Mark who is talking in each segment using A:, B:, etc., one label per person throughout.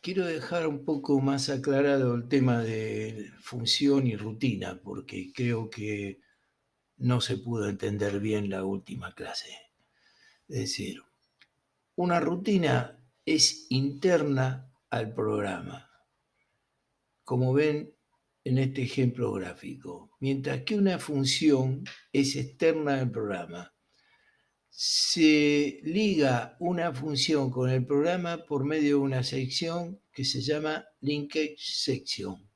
A: Quiero dejar un poco más aclarado el tema de función y rutina, porque creo que no se pudo entender bien la última clase. Es decir, una rutina es interna al programa, como ven en este ejemplo gráfico, mientras que una función es externa al programa. Se liga una función con el programa por medio de una sección que se llama linkage section.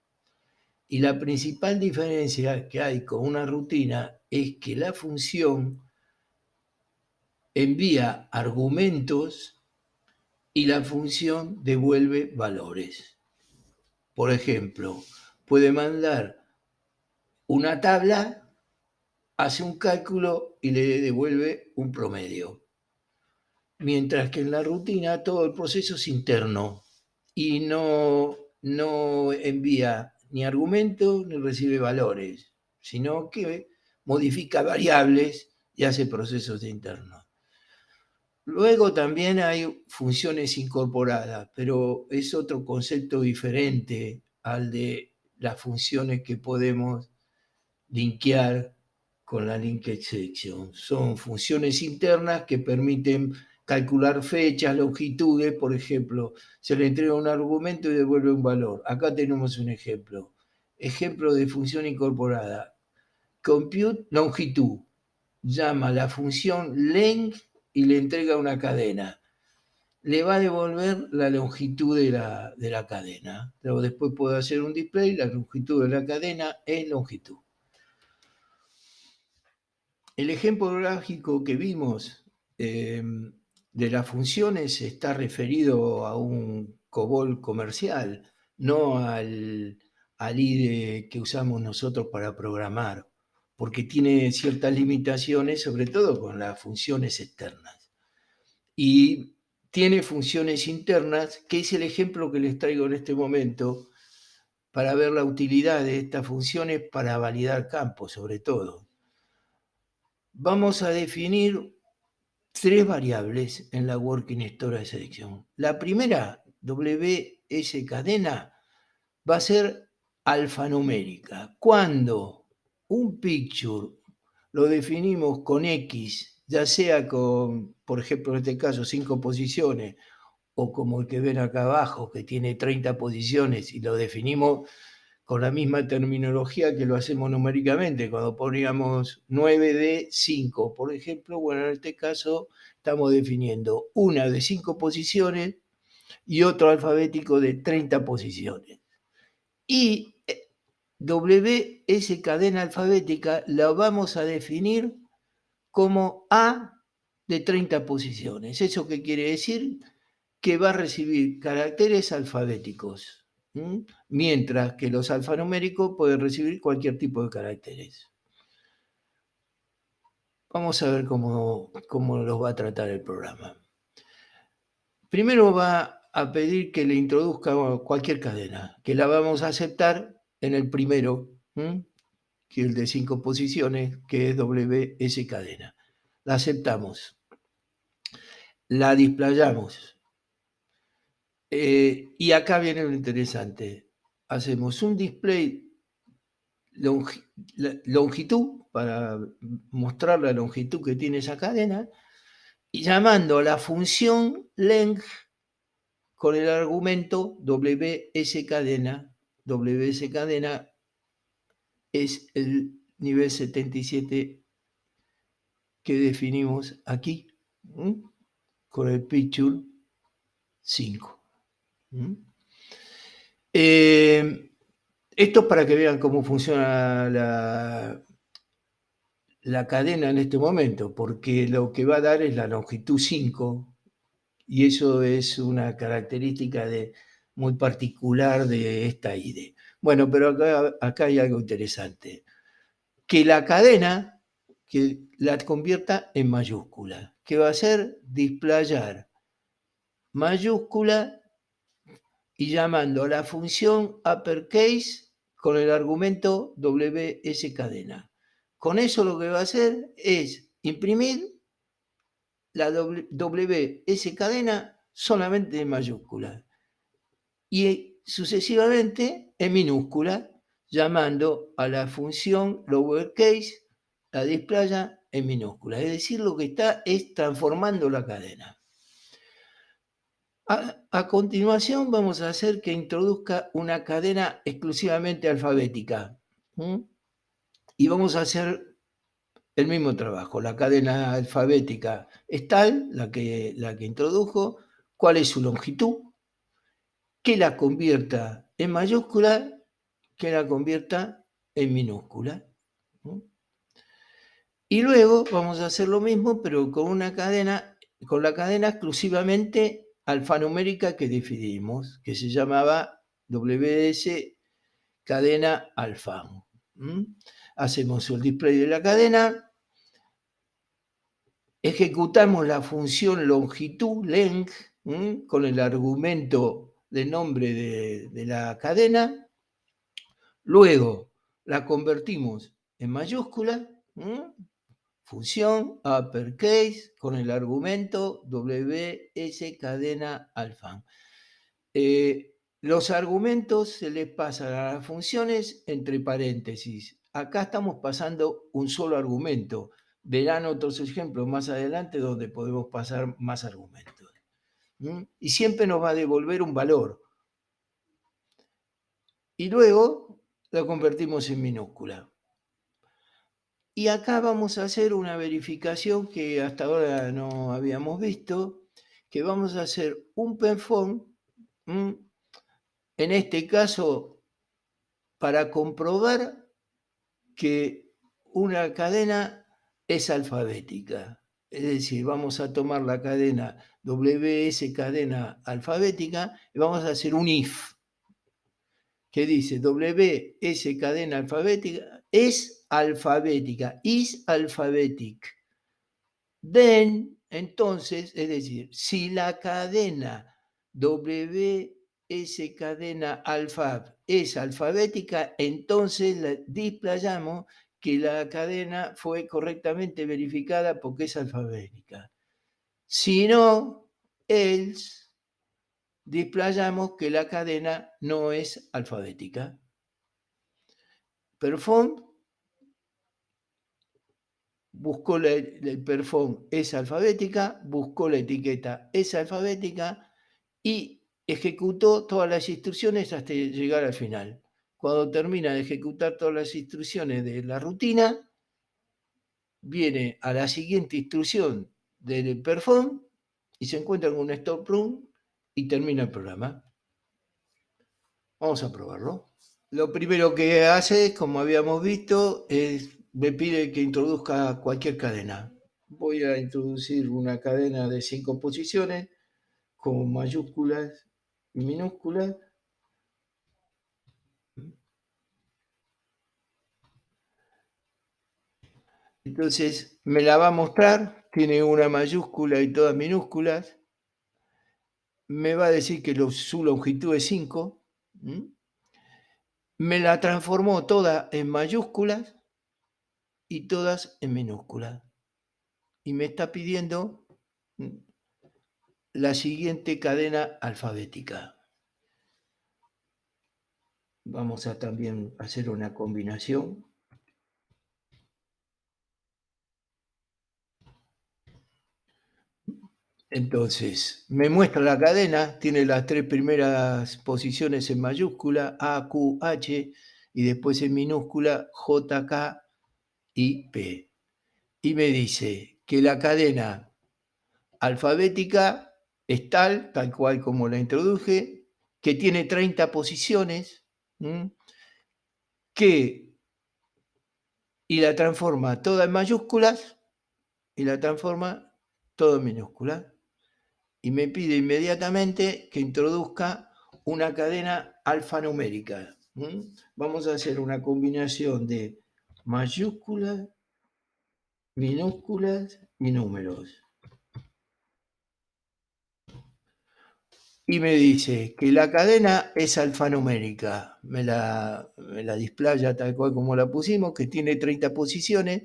A: Y la principal diferencia que hay con una rutina es que la función envía argumentos y la función devuelve valores. Por ejemplo, puede mandar una tabla, hace un cálculo y le devuelve un promedio. Mientras que en la rutina todo el proceso es interno y no envía ni argumentos ni recibe valores, sino que modifica variables y hace procesos internos. Luego también hay funciones incorporadas, pero es otro concepto diferente al de las funciones que podemos linkear con la linkage section. Son funciones internas que permiten calcular fechas, longitudes, por ejemplo, se le entrega un argumento y devuelve un valor. Acá tenemos un ejemplo. Ejemplo de función incorporada. Compute longitud. Llama la función length y le entrega una cadena. Le va a devolver la longitud de la cadena. Luego después puedo hacer un display, la longitud de la cadena es longitud. El ejemplo gráfico que vimos de las funciones está referido a un COBOL comercial, no al IDE que usamos nosotros para programar, porque tiene ciertas limitaciones, sobre todo con las funciones externas. Y tiene funciones internas, que es el ejemplo que les traigo en este momento, para ver la utilidad de estas funciones para validar campos, sobre todo. Vamos a definir tres variables en la Working Storage Section. La primera, WS cadena, va a ser alfanumérica. Cuando un picture lo definimos con X, ya sea con, por ejemplo, en este caso, 5 posiciones, o como el que ven acá abajo, que tiene 30 posiciones y lo definimos con la misma terminología que lo hacemos numéricamente, cuando poníamos 9 de 5, por ejemplo, bueno, en este caso estamos definiendo una de 5 posiciones y otro alfabético de 30 posiciones. Y WS cadena alfabética la vamos a definir como A de 30 posiciones. ¿Eso qué quiere decir? Que va a recibir caracteres alfabéticos, mientras que los alfanuméricos pueden recibir cualquier tipo de caracteres. Vamos a ver cómo los va a tratar el programa. Primero va a pedir que le introduzca cualquier cadena, que la vamos a aceptar en el primero, que es el de 5 posiciones, que es WS cadena. La aceptamos. La displayamos. Y acá viene lo interesante. Hacemos un display longitud para mostrar la longitud que tiene esa cadena y llamando a la función length con el argumento WS cadena. WS cadena es el nivel 77 que definimos aquí con el picture 5. Esto es para que vean cómo funciona la cadena en este momento, porque lo que va a dar es la longitud 5, y eso es una característica muy particular de esta IDE. Bueno, pero acá hay algo interesante. Que la cadena, que la convierta en mayúscula, que va a ser displayar mayúscula y llamando a la función uppercase con el argumento WS cadena. Con eso lo que va a hacer es imprimir la WS cadena solamente en mayúscula. y sucesivamente en minúscula, llamando a la función lowercase, la displaya en minúscula. Es decir, lo que está es transformando la cadena. A continuación vamos a hacer que introduzca una cadena exclusivamente alfabética. Y vamos a hacer el mismo trabajo. La cadena alfabética es tal, la que introdujo, cuál es su longitud, que la convierta en mayúscula, que la convierta en minúscula. Y luego vamos a hacer lo mismo, pero con la cadena exclusivamente alfanumérica que definimos, que se llamaba WS cadena alfa. Hacemos el display de la cadena, ejecutamos la función longitud, length, con el argumento de nombre de la cadena, luego la convertimos en mayúscula, función uppercase con el argumento WS cadena alfa. Los argumentos se les pasan a las funciones entre paréntesis. Acá estamos pasando un solo argumento. Verán otros ejemplos más adelante donde podemos pasar más argumentos. Y siempre nos va a devolver un valor. Y luego lo convertimos en minúscula. Y acá vamos a hacer una verificación que hasta ahora no habíamos visto, que vamos a hacer un perform, en este caso, para comprobar que una cadena es alfabética. Es decir, vamos a tomar la cadena WS cadena alfabética y vamos a hacer un if que dice WS cadena alfabética es alfabética, is alphabetic. Then, entonces, es decir, si la cadena WS cadena alfab es alfabética, entonces displayamos que la cadena fue correctamente verificada porque es alfabética. Si no, else, displayamos que la cadena no es alfabética. Perform, buscó el perform es alfabética, buscó la etiqueta es alfabética y ejecutó todas las instrucciones hasta llegar al final. Cuando termina de ejecutar todas las instrucciones de la rutina, viene a la siguiente instrucción del perform y se encuentra con un stop run y termina el programa. Vamos a probarlo. Lo primero que hace, como habíamos visto, me pide que introduzca cualquier cadena. Voy a introducir una cadena de 5 posiciones con mayúsculas y minúsculas. Entonces me la va a mostrar, tiene una mayúscula y todas minúsculas. Me va a decir que su longitud es 5. Me la transformó toda en mayúsculas y todas en minúsculas. Y me está pidiendo la siguiente cadena alfabética. Vamos a también hacer una combinación. Entonces, me muestra la cadena, tiene las 3 primeras posiciones en mayúscula, A, Q, H, y después en minúscula, J, K y P. Y me dice que la cadena alfabética es tal cual como la introduje, que tiene 30 posiciones, y la transforma toda en mayúsculas y la transforma todo en minúsculas. Y me pide inmediatamente que introduzca una cadena alfanumérica. Vamos a hacer una combinación de mayúsculas, minúsculas y números. Y me dice que la cadena es alfanumérica. Me la displaya tal cual como la pusimos, que tiene 30 posiciones.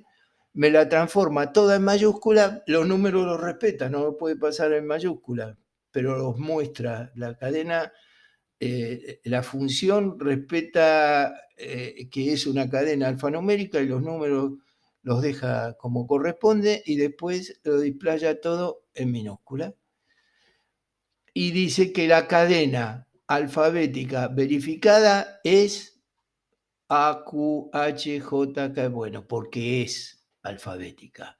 A: Me la transforma toda en mayúscula. Los números los respeta, no lo puede pasar en mayúscula, pero los muestra. La cadena la función respeta que es una cadena alfanumérica y los números los deja como corresponde y después lo displaya todo en minúscula. Y dice que la cadena alfabética verificada es AQHJK, bueno, porque es alfabética.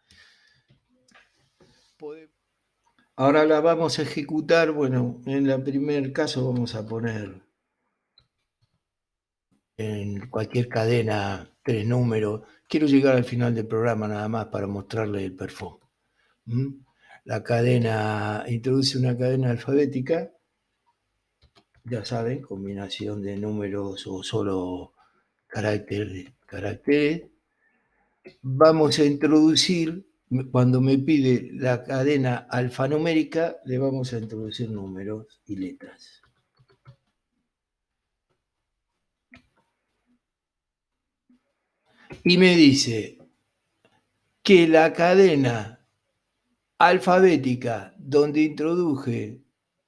A: Ahora la vamos a ejecutar, bueno, en el primer caso vamos a poner en cualquier cadena 3 números. Quiero llegar al final del programa nada más para mostrarle el perform. La cadena, introduce una cadena alfabética, ya saben, combinación de números o solo caracteres. Vamos a introducir, cuando me pide la cadena alfanumérica, le vamos a introducir números y letras. Y me dice que la cadena alfabética donde introduje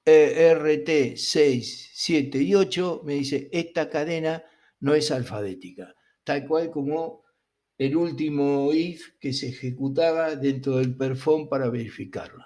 A: RT 6, 7 y 8, me dice, esta cadena no es alfabética, tal cual como el último if que se ejecutaba dentro del perform para verificarlo.